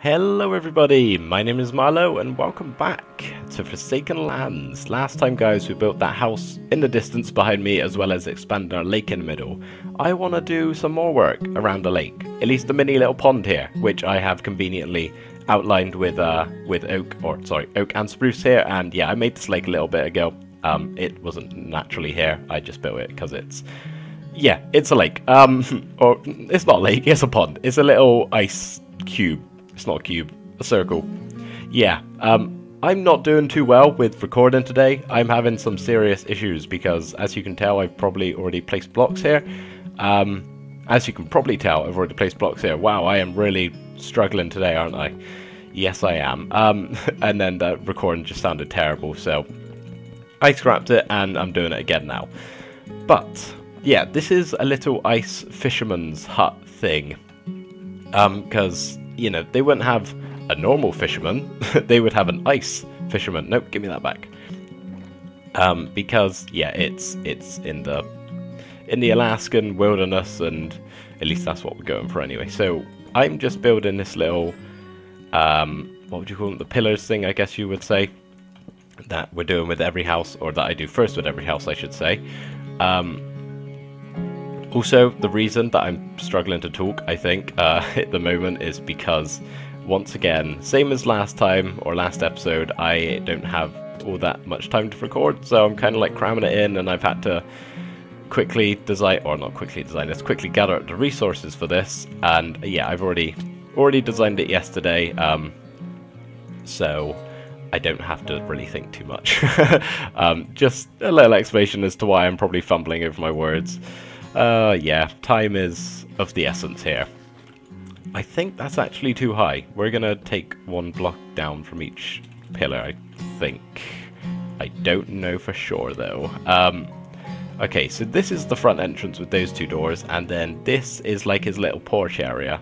Hello everybody, my name is Marlo and welcome back to Forsaken Lands. Last time guys we built that house in the distance behind me as well as expanded our lake in the middle. I want to do some more work around the lake, at least a mini little pond here, which I have conveniently outlined with oak and spruce here. And yeah, I made this lake a little bit ago. It wasn't naturally here, I just built it because it's a lake. Or it's not a lake, it's a pond. It's a little ice cube. It's not a cube, a circle. Yeah, I'm not doing too well with recording today. I'm having some serious issues because, as you can tell, I've probably already placed blocks here. Wow, I am really struggling today, aren't I? Yes, I am. And then the recording just sounded terrible, so I scrapped it and I'm doing it again now. But, yeah, this is a little ice fisherman's hut thing. Because you know, they wouldn't have a normal fisherman, they would have an ice fisherman. Nope, give me that back. Because yeah, it's in the Alaskan wilderness, and at least that's what we're going for anyway. So I'm just building this little what would you call them, the pillars thing, I guess you would say, that we're doing with every house, or that I do first with every house, I should say. Also, the reason that I'm struggling to talk, I think, at the moment is because, once again, same as last time, or last episode, I don't have all that much time to record, so I'm kind of like cramming it in, and I've had to quickly gather up the resources for this, and yeah, I've already designed it yesterday, so I don't have to really think too much. Just a little explanation as to why I'm probably fumbling over my words. Yeah, time is of the essence here. I think that's actually too high. We're gonna take one block down from each pillar, I think. I don't know for sure though. Okay, so this is the front entrance with those two doors, and then this is like his little porch area.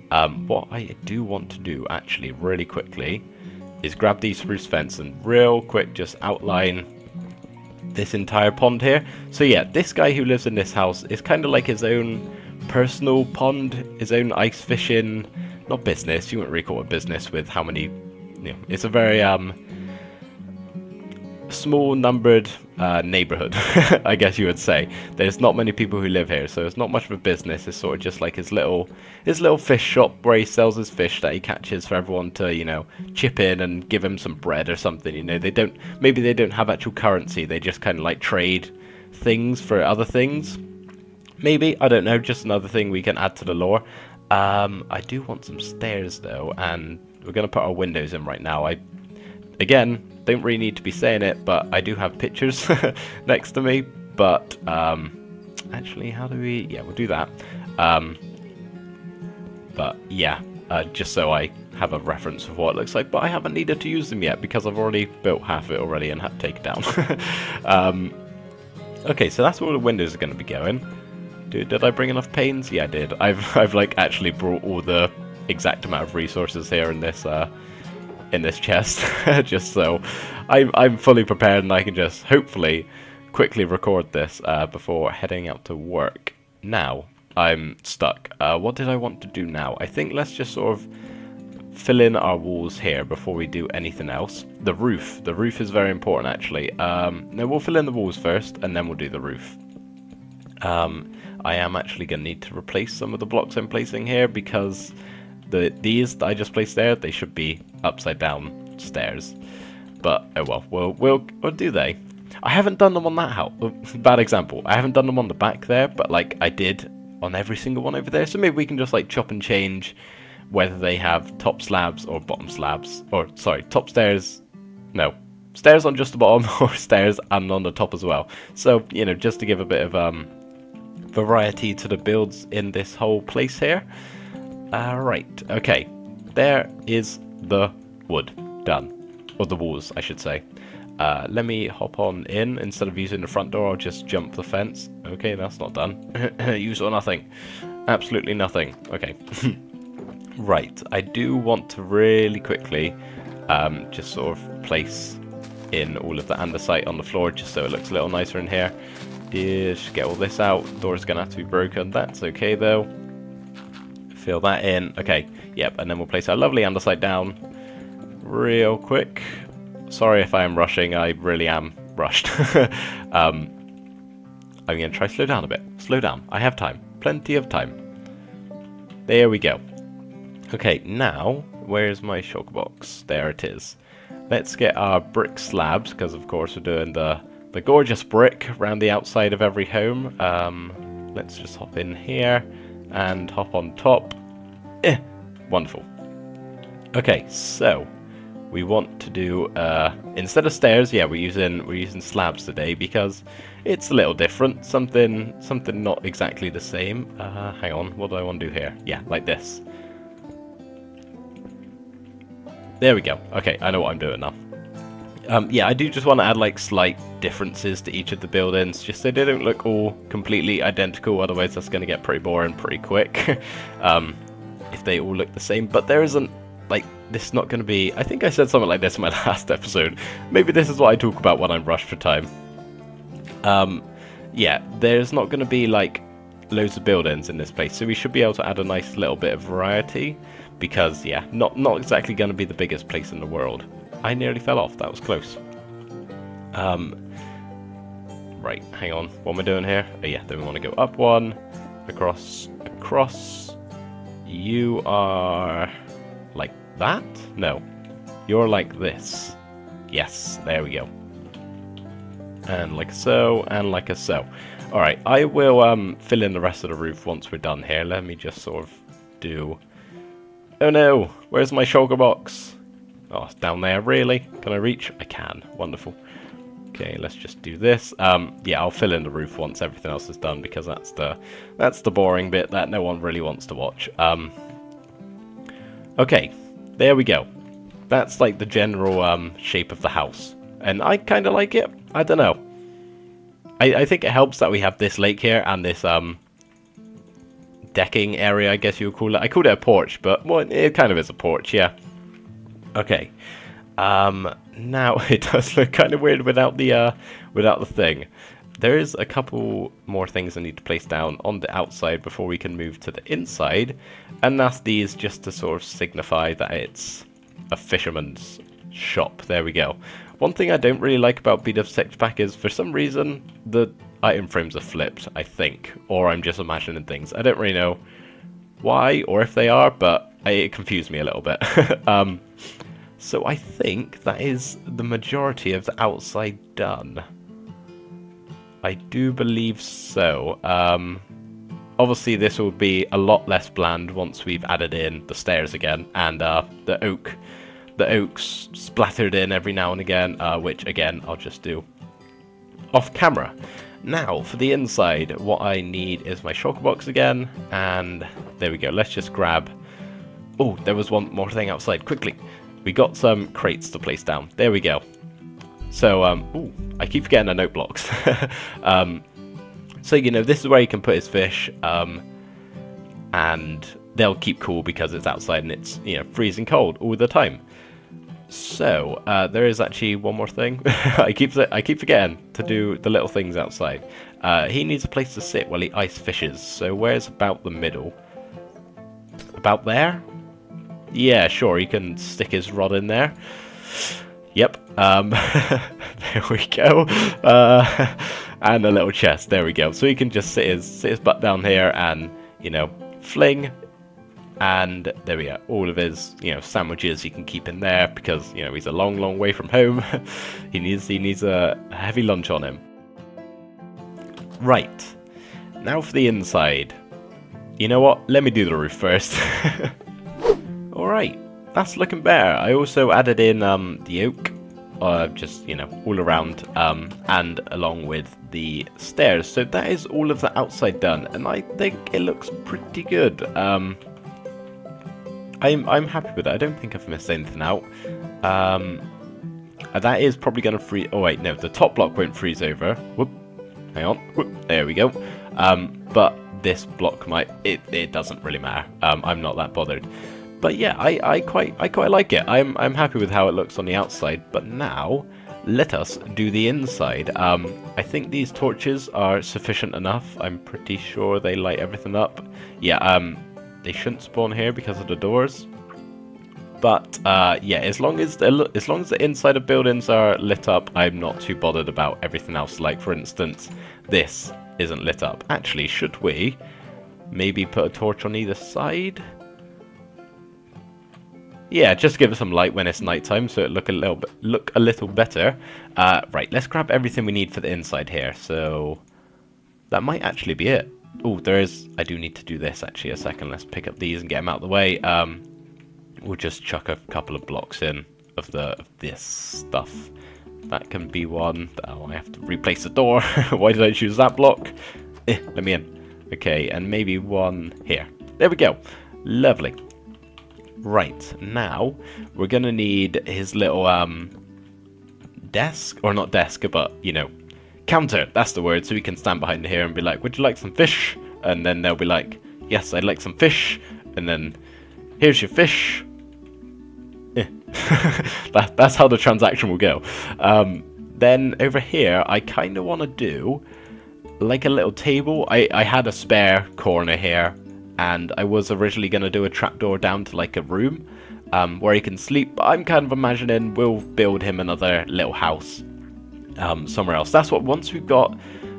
What I do want to do actually really quickly is grab the spruce fence and real quick just outline this entire pond here. So yeah, this guy who lives in this house is kind of like his own personal pond, his own ice fishing, not business, you wouldn't really call it business with how many, you know, it's a very small numbered neighborhood, I guess you would say. There's not many people who live here, so it's not much of a business. It's sort of just like his little fish shop where he sells his fish that he catches for everyone to, you know, chip in and give him some bread or something. You know, maybe they don't have actual currency, they just kind of like trade things for other things. Maybe, I don't know, just another thing we can add to the lore. I do want some stairs though, and we're gonna put our windows in right now. Again, don't really need to be saying it, but I do have pictures next to me. But actually, how do we? Yeah, we'll do that. But yeah, just so I have a reference of what it looks like. But I haven't needed to use them yet because I've already built half of it already and had to take it down. Okay, so that's where the windows are going to be going. Did I bring enough panes? Yeah, I did. I've like actually brought all the exact amount of resources here in this chest, just so I'm fully prepared and I can just hopefully quickly record this before heading out to work. Now I'm stuck. What did I want to do now? I think let's just sort of fill in our walls here before we do anything else. The roof is very important actually. No, we'll fill in the walls first and then we'll do the roof. I am actually going to need to replace some of the blocks I'm placing here because these that I just placed there, they should be upside down stairs. But oh well, we'll do they. I haven't done them on that house. Bad example. I haven't done them on the back there, but like I did on every single one over there. So maybe we can just like chop and change whether they have top slabs or bottom slabs, or sorry, top stairs. No, stairs on just the bottom, or stairs and on the top as well. So you know, just to give a bit of variety to the builds in this whole place here. Right, okay, there is the wood done, or the walls I should say. Let me hop on in. Instead of using the front door, I'll just jump the fence. Okay, that's not done. You saw nothing, absolutely nothing. Okay. Right, I do want to really quickly just sort of place in all of the andesite on the floor just so it looks a little nicer in here. Just get all this out. Door's gonna have to be broken. That's okay though. Fill that in. Okay, Yep, and then we'll place our lovely andesite down real quick. Sorry if I am rushing, I really am rushed. I'm going to try slow down a bit. Slow down. I have time. Plenty of time. There we go. Okay, now, where's my shulker box? There it is. Let's get our brick slabs, because of course we're doing the gorgeous brick around the outside of every home. Let's just hop in here and hop on top. Wonderful. Okay, so we want to do instead of stairs, yeah, we're using slabs today because it's a little different. Something not exactly the same. Hang on, what do I want to do here? Yeah, like this. There we go. Okay, I know what I'm doing now. Yeah, I do just want to add like slight differences to each of the buildings, just so they don't look all completely identical. Otherwise, that's going to get pretty boring pretty quick if they all look the same. But there isn't like this is not going to be. I think I said something like this in my last episode. Maybe this is what I talk about when I'm rushed for time. Yeah, there's not going to be like loads of buildings in this place, so we should be able to add a nice little bit of variety. Because yeah, not exactly going to be the biggest place in the world. I nearly fell off. That was close. Right, hang on. What am I doing here? Oh yeah, then we want to go up one, across. You are like that? No, you're like this. Yes, there we go. And like so, and like so. All right, I will fill in the rest of the roof once we're done here. Let me just sort of do. Oh no, where's my shulker box? Oh, it's down there, really? Can I reach? I can. Wonderful. Okay, let's just do this. Yeah, I'll fill in the roof once everything else is done because that's the boring bit that no one really wants to watch. Okay, there we go. That's like the general shape of the house. And I kind of like it. I don't know. I think it helps that we have this lake here and this decking area, I guess you would call it. I called it a porch, but well, it kind of is a porch, yeah. Okay. Now it does look kind of weird without the thing. There is a couple more things I need to place down on the outside before we can move to the inside, and that's these just to sort of signify that it's a fisherman's shop. There we go. One thing I don't really like about BDF Texture Pack is for some reason the item frames are flipped, I think, or I'm just imagining things. I don't really know why or if they are, but it confused me a little bit. So I think that is the majority of the outside done. I do believe so. Obviously this will be a lot less bland once we've added in the stairs again and the oaks splattered in every now and again, which again I'll just do off camera. Now for the inside, what I need is my shulker box again, and there we go. Let's just grab. Oh, there was one more thing outside. Quickly, we got some crates to place down. There we go. So ooh, I keep forgetting the note blocks. So you know, this is where you can put his fish, and they'll keep cool because it's outside and it's, you know, freezing cold all the time. So there is actually one more thing. I keep forgetting to do the little things outside. He needs a place to sit while he ice fishes. So where's about the middle? About there? Yeah, sure. He can stick his rod in there. Yep. There we go. And a little chest. There we go. So he can just sit his butt down here and, you know, fling. And there we go. All of his, you know, sandwiches he can keep in there because, you know, he's a long way from home. he needs a heavy lunch on him. Right. Now for the inside. You know what? Let me do the roof first. Alright. That's looking better. I also added in the oak. Just, you know, all around. And along with the stairs. So that is all of the outside done. And I think it looks pretty good. I'm happy with it. I don't think I've missed anything out. That is probably going to freeze. Oh wait, no, the top block won't freeze over. Whoop, hang on. Whoop, there we go. But this block might. It doesn't really matter. I'm not that bothered. But yeah, I quite like it. I'm happy with how it looks on the outside. But now let us do the inside. I think these torches are sufficient enough. I'm pretty sure they light everything up. Yeah. they shouldn't spawn here because of the doors. But yeah, as long as the inside of buildings are lit up, I'm not too bothered about everything else. Like for instance, this isn't lit up. Actually, should we maybe put a torch on either side? Yeah, just give it some light when it's nighttime, so it look a little better. Right, let's grab everything we need for the inside here. So that might actually be it. Oh, I do need to do this actually. A second. Let's pick up these and get them out of the way. We'll just chuck a couple of blocks in of this stuff. That can be one. Oh, I have to replace the door. Why did I choose that block? Let me in. Okay, and maybe one here. There we go. Lovely. Right, now we're gonna need his little desk, or not desk, but you know, counter. That's the word. So we can stand behind here and be like, "Would you like some fish?" And then they'll be like, "Yes, I'd like some fish." And then, "Here's your fish." That's how the transaction will go. Then over here, I kind of want to do like a little table. I had a spare corner here, and I was originally going to do a trapdoor down to like a room where he can sleep. But I'm kind of imagining we'll build him another little house somewhere else. That's what, once we've got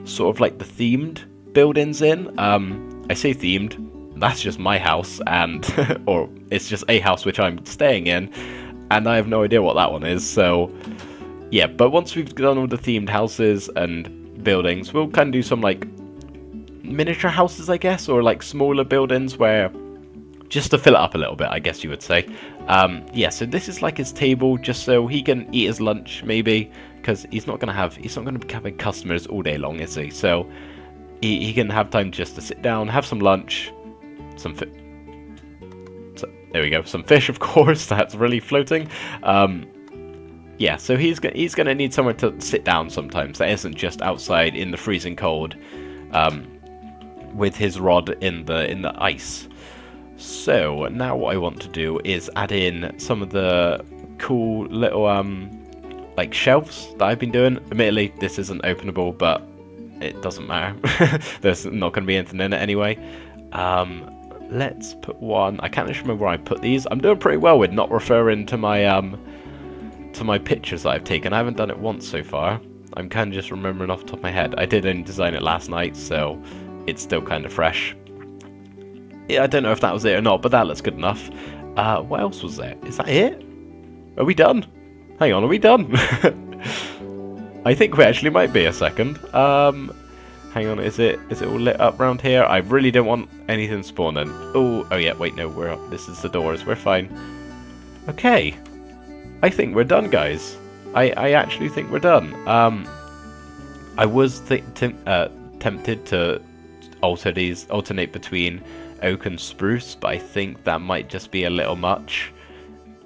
sort of like the themed buildings in, I say themed, that's just my house, and or it's just a house which I'm staying in, and I have no idea what that one is. So yeah, but once we've done all the themed houses and buildings, we'll kind of do some like miniature houses, I guess, or like smaller buildings where just to fill it up a little bit, I guess you would say. Yeah, so this is like his table, just so he can eat his lunch maybe, because he's not gonna be having customers all day long, is he? So he can have time just to sit down, have some lunch, so there we go, some fish, of course. That's really floating. Yeah, so he's gonna need somewhere to sit down sometimes. That isn't just outside in the freezing cold, with his rod in the ice. So now what I want to do is add in some of the cool little like shelves that I've been doing. Admittedly, this isn't openable, but it doesn't matter. There's not going to be anything in it anyway. Let's put one. I can't just remember where I put these. I'm doing pretty well with not referring to my pictures that I've taken. I haven't done it once so far. I'm kind of just remembering off the top of my head. I did only design it last night, so it's still kind of fresh. Yeah, I don't know if that was it or not, but that looks good enough. What else was there? Is that it? Are we done? Hang on, are we done? I think we actually might be. A second. Hang on, is it all lit up around here? I really don't want anything spawning. Oh yeah, wait, no, we're up. This is the doors. We're fine. Okay, I think we're done, guys. I actually think we're done. I was tempted to alternate between oak and spruce, but I think that might just be a little much.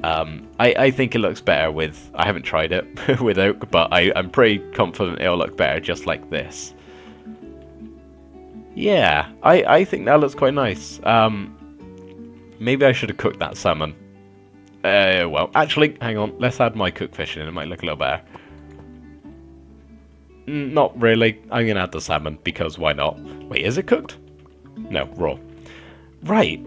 I think it looks better with, I haven't tried it with oak, but I'm pretty confident it'll look better just like this. Yeah, I think that looks quite nice. Maybe I should have cooked that salmon. Well, actually, hang on, let's add my cooked fish in, it might look a little better. Not really, I'm gonna add the salmon, because why not? Wait, is it cooked? No, raw. Right.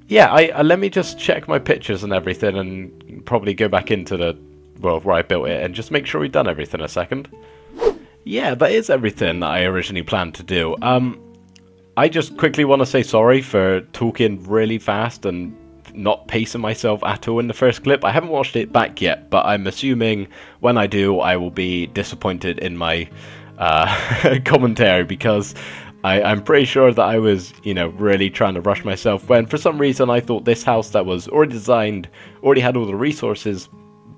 Yeah, let me just check my pictures and everything, and probably go back into the world where I built it, and just make sure we've done everything a second. Yeah, that is everything that I originally planned to do. I just quickly want to say sorry for talking really fast and not pacing myself at all in the first clip. I haven't watched it back yet, but I'm assuming when I do, I will be disappointed in my commentary, because I'm pretty sure that I was, you know, really trying to rush myself, when for some reason I thought this house that was already designed, already had all the resources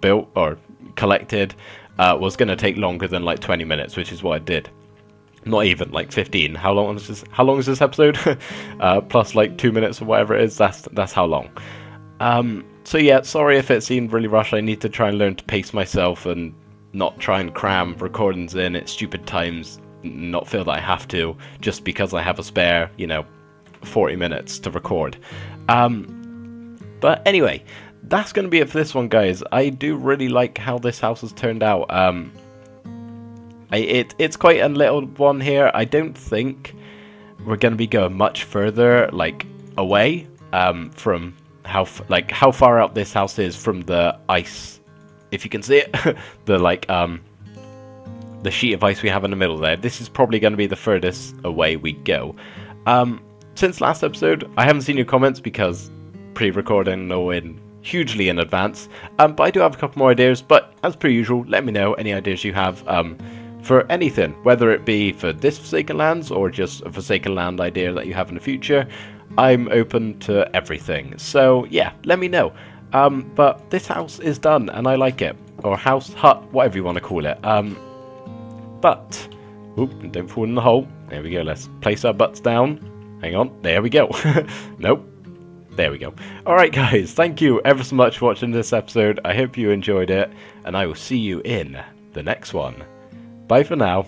built or collected, was going to take longer than like 20 minutes, which is what I did. Not even, like 15. How long is this episode? Plus like 2 minutes or whatever it is, that's how long. So yeah, sorry if it seemed really rushed. I need to try and learn to pace myself and not try and cram recordings in at stupid times, not feel that I have to, just because I have a spare, you know, 40 minutes to record. But anyway, that's going to be it for this one, guys. I do really like how this house has turned out. It's quite a little one here. I don't think we're going to be going much further. Like, away from how far out this house is from the ice, if you can see it. The sheet of ice we have in the middle there. This is probably going to be the furthest away we go. Since last episode, I haven't seen your comments because pre-recording hugely in advance. But I do have a couple more ideas. But as per usual, let me know any ideas you have for anything, whether it be for this Forsaken Lands or just a Forsaken Land idea that you have in the future. I'm open to everything. So yeah, let me know. But this house is done and I like it, or house, hut, whatever you want to call it. But, oop, don't fall in the hole. There we go, let's place our butts down. Hang on, there we go. Nope. There we go. Alright guys, thank you ever so much for watching this episode. I hope you enjoyed it, and I will see you in the next one. Bye for now.